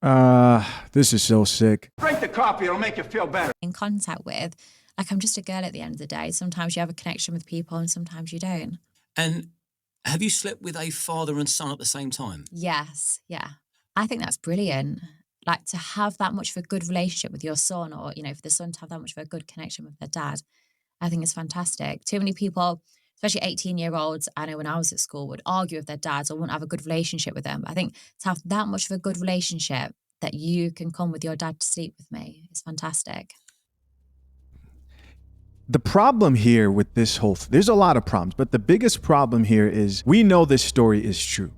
This is so sick. Drink the coffee, it'll make you feel better. In contact with, like, I'm just a girl at the end of the day. Sometimes you have a connection with people and sometimes you don't. And have you slept with a father and son at the same time? Yes, yeah. I think that's brilliant. Like, to have that much of a good relationship with your son, or, you know, for the son to have that much of a good connection with their dad, I think it's fantastic. Too many people, especially 18-year-olds, I know when I was at school, would argue with their dads or wouldn't have a good relationship with them. I think to have that much of a good relationship that you can come with your dad to sleep with me is fantastic. The problem here with this whole, there's a lot of problems, but the biggest problem here is we know this story is true,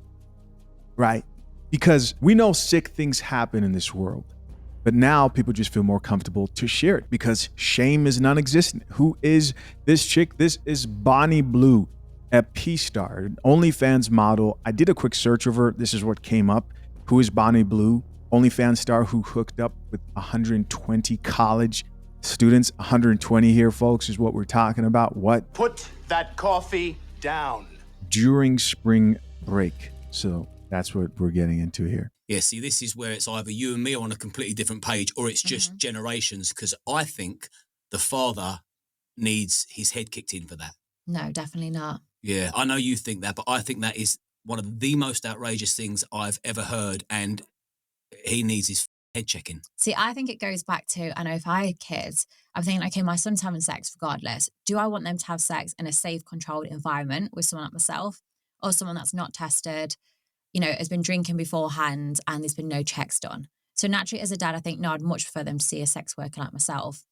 right? Because we know sick things happen in this world, but now people just feel more comfortable to share it because shame is non-existent. Who is this chick? This is Bonnie Blue, a P-star, an OnlyFans model. I did a quick search of her. This is what came up. Who is Bonnie Blue? OnlyFans star who hooked up with 120 college students. 120 here, folks, is what we're talking about. What? Put that coffee down. During spring break. So that's what we're getting into here. Yeah, see, this is where it's either you and me on a completely different page or it's just generations, because I think the father needs his head kicked in for that. No, definitely not. Yeah, I know you think that, but I think that is one of the most outrageous things I've ever heard, and he needs his head checking. See, I think it goes back to, I know if I had kids, I'm thinking, okay, my son's having sex regardless. Do I want them to have sex in a safe, controlled environment with someone like myself, or someone that's not tested, you know, has been drinking beforehand and there's been no checks done? So naturally, as a dad, I think, no, I'd much prefer them to see a sex worker like myself.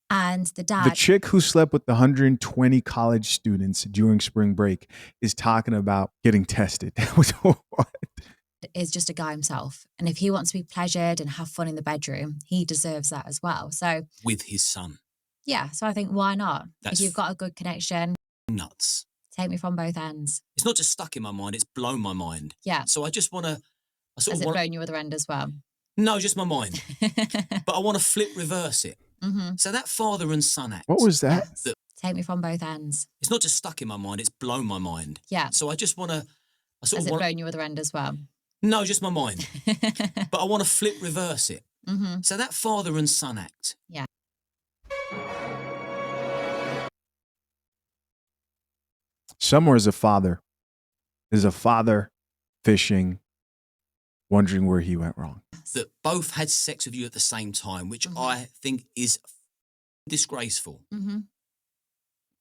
And the dad... The chick who slept with the 120 college students during spring break is talking about getting tested. What? Is just a guy himself. And if he wants to be pleasured and have fun in the bedroom, he deserves that as well. So with his son. Yeah. So I think, why not? If you've got a good connection. Nuts. Take me from both ends. It's not just stuck in my mind, it's blown my mind. Yeah. So I just want to... Has it blown your other end as well? No, just my mind. But I want to reverse it. So that father and son act. What was that? Yes. Take me from both ends. It's not just stuck in my mind, it's blown my mind. Yeah. So I just want to... Has it blown your other end as well? No, just my mind. But I want to reverse it. So that father and son act. Yeah. Somewhere is a father. There's a father fishing, wondering where he went wrong. That both had sex with you at the same time, which I think is disgraceful.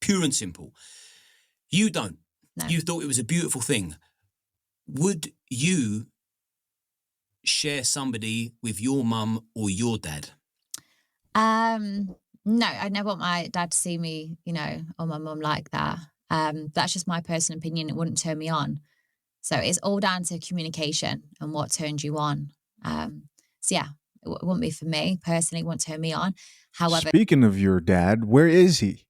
Pure and simple. You don't. No. You thought it was a beautiful thing. Would you share somebody with your mum or your dad? No, I'd never want my dad to see me, you know, or my mum like that. That's just my personal opinion. It wouldn't turn me on. So it's all down to communication and what turned you on. So yeah, it wouldn't be for me personally. It wouldn't turn me on. However, speaking of your dad, where is he?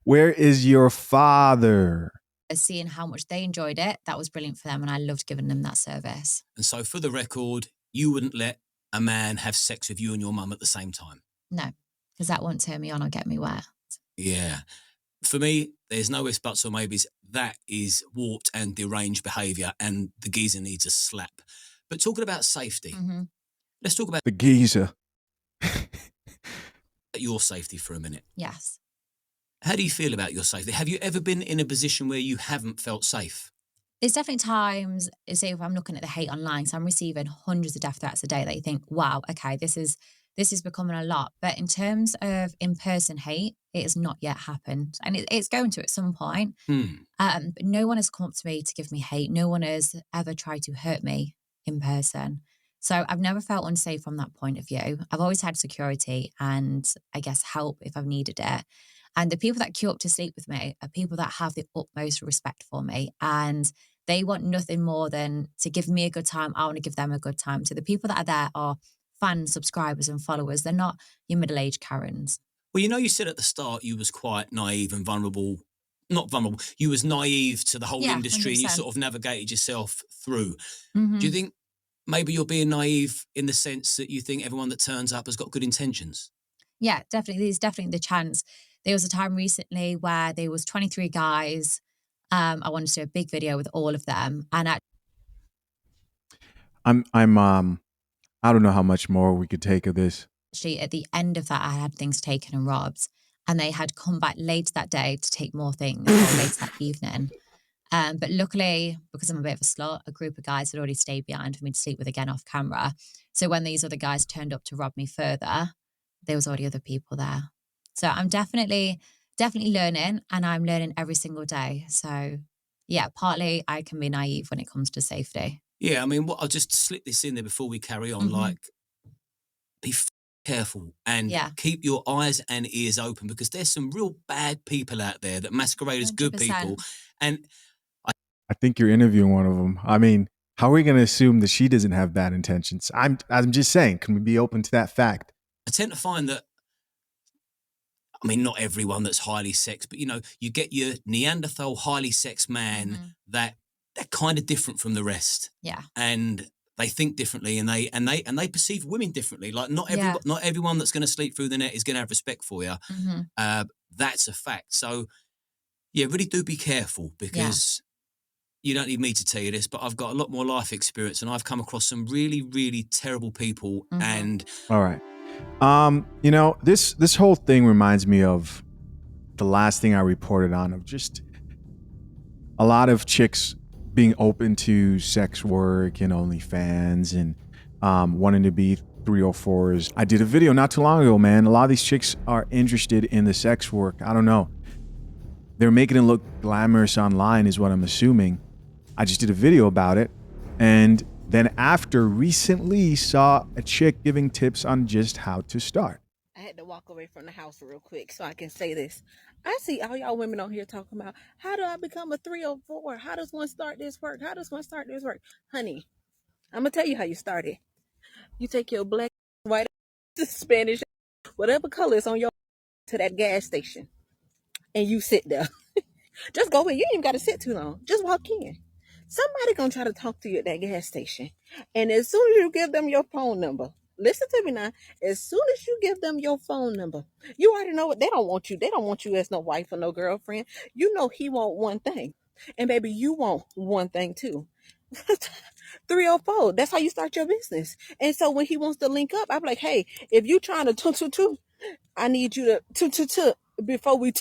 Where is your father? Seeing how much they enjoyed it, that was brilliant for them, and I loved giving them that service. And so for the record, you wouldn't let a man have sex with you and your mum at the same time? No, because that won't turn me on or get me wet. Yeah. For me, there's no ifs, buts or maybes. That is warped and deranged behaviour, and the geezer needs a slap. But talking about safety, let's talk about the geezer. your safety for a minute. Yes. How do you feel about your safety? Have you ever been in a position where you haven't felt safe? There's definitely times, say if I'm looking at the hate online, so I'm receiving hundreds of death threats a day that you think, wow, okay, this is becoming a lot. But in terms of in-person hate, it has not yet happened. And it's going to at some point. But no one has come up to me to give me hate. No one has ever tried to hurt me in person. So I've never felt unsafe from that point of view. I've always had security and I guess help if I've needed it. And the people that queue up to sleep with me are people that have the utmost respect for me. And they want nothing more than to give me a good time. I want to give them a good time. So the people that are there are fans, subscribers and followers. They're not your middle-aged Karens. Well, you know, you said at the start you was quite naive and vulnerable. Not vulnerable. You was naive to the whole industry 100%. And you sort of navigated yourself through. Do you think maybe you're being naive in the sense that you think everyone that turns up has got good intentions? Yeah, definitely. There's definitely the chance. There was a time recently where there was 23 guys. I wanted to do a big video with all of them. And I don't know how much more we could take of this. Actually, at the end of that, I had things taken and robbed, and they had come back later that day to take more things, or later that evening. But luckily, because I'm a bit of a slut, a group of guys had already stayed behind for me to sleep with again off camera. So when these other guys turned up to rob me further, there was already other people there. So I'm definitely learning, and I'm learning every single day. So yeah, partly I can be naive when it comes to safety. Yeah, I mean, I'll just slip this in there before we carry on. Like, be careful and keep your eyes and ears open, because there's some real bad people out there that masquerade as good people. And I think you're interviewing one of them. I mean, how are we going to assume that she doesn't have bad intentions? I'm just saying, can we be open to that fact? I tend to find that, I mean, not everyone that's highly sexed, but you get your Neanderthal highly sexed man that they're kind of different from the rest. Yeah. And they think differently, and they perceive women differently. Like not everyone that's going to sleep through the net is going to have respect for you. That's a fact. So yeah, really do be careful, because you don't need me to tell you this, but I've got a lot more life experience, and I've come across some really, really terrible people. And all right. This whole thing reminds me of the last thing I reported on, of just a lot of chicks being open to sex work and OnlyFans, and wanting to be 304s. I did a video not too long ago, man. A lot of these chicks are interested in the sex work. I don't know. They're making it look glamorous online is what I'm assuming. I just did a video about it. And then after, recently saw a chick giving tips on just how to start. I had to walk away from the house real quick so I can say this. I see all y'all women on here talking about, how do I become a 304? How does one start this work? How does one start this work? Honey, I'm going to tell you how you start it. You take your black, white, Spanish, whatever color is on your to that gas station, and you sit there. Just go in. You ain't even got to sit too long. Just walk in. Somebody gonna try to talk to you at that gas station. And as soon as you give them your phone number, listen to me now. As soon as you give them your phone number, you already know what they don't want you. They don't want you as no wife or no girlfriend. You know he want one thing. And baby, you want one thing too. 304. That's how you start your business. And so when he wants to link up, I'm like, hey, if you trying to I need you to before we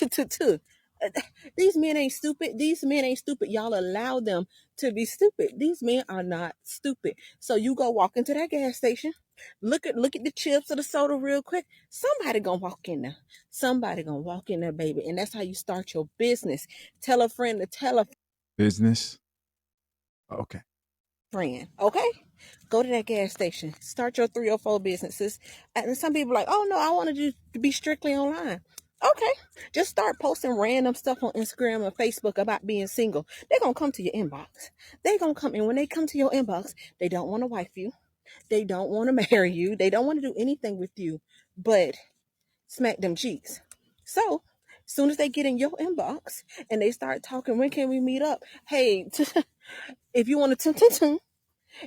These men ain't stupid. These men ain't stupid. Y'all allow them to be stupid. These men are not stupid. So you go walk into that gas station, look at the chips or the soda real quick. Somebody gonna walk in there. Somebody gonna walk in there, baby. And that's how you start your business. Tell a friend to tell a business. Okay. Friend. Okay? Go to that gas station. Start your 304 businesses. And some people are like, oh no, I want to be strictly online. Okay, just start posting random stuff on Instagram and Facebook about being single. They're going to come to your inbox. They're going to come in. When they come to your inbox, they don't want to wife you. They don't want to marry you. They don't want to do anything with you but smack them cheeks. So, as soon as they get in your inbox and they start talking, when can we meet up? Hey, if you want to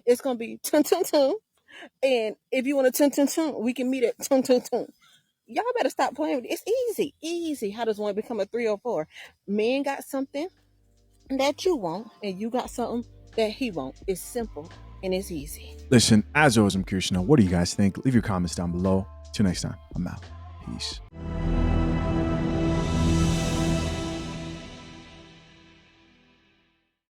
it's going to be and if you want to we can meet at Y'all better stop playing with it. It's easy. How does one become a 304? Men got something that you want, and you got something that he won't. It's simple and it's easy. Listen, as always, I'm curious to know, what do you guys think? Leave your comments down below. Till next time, I'm out. Peace.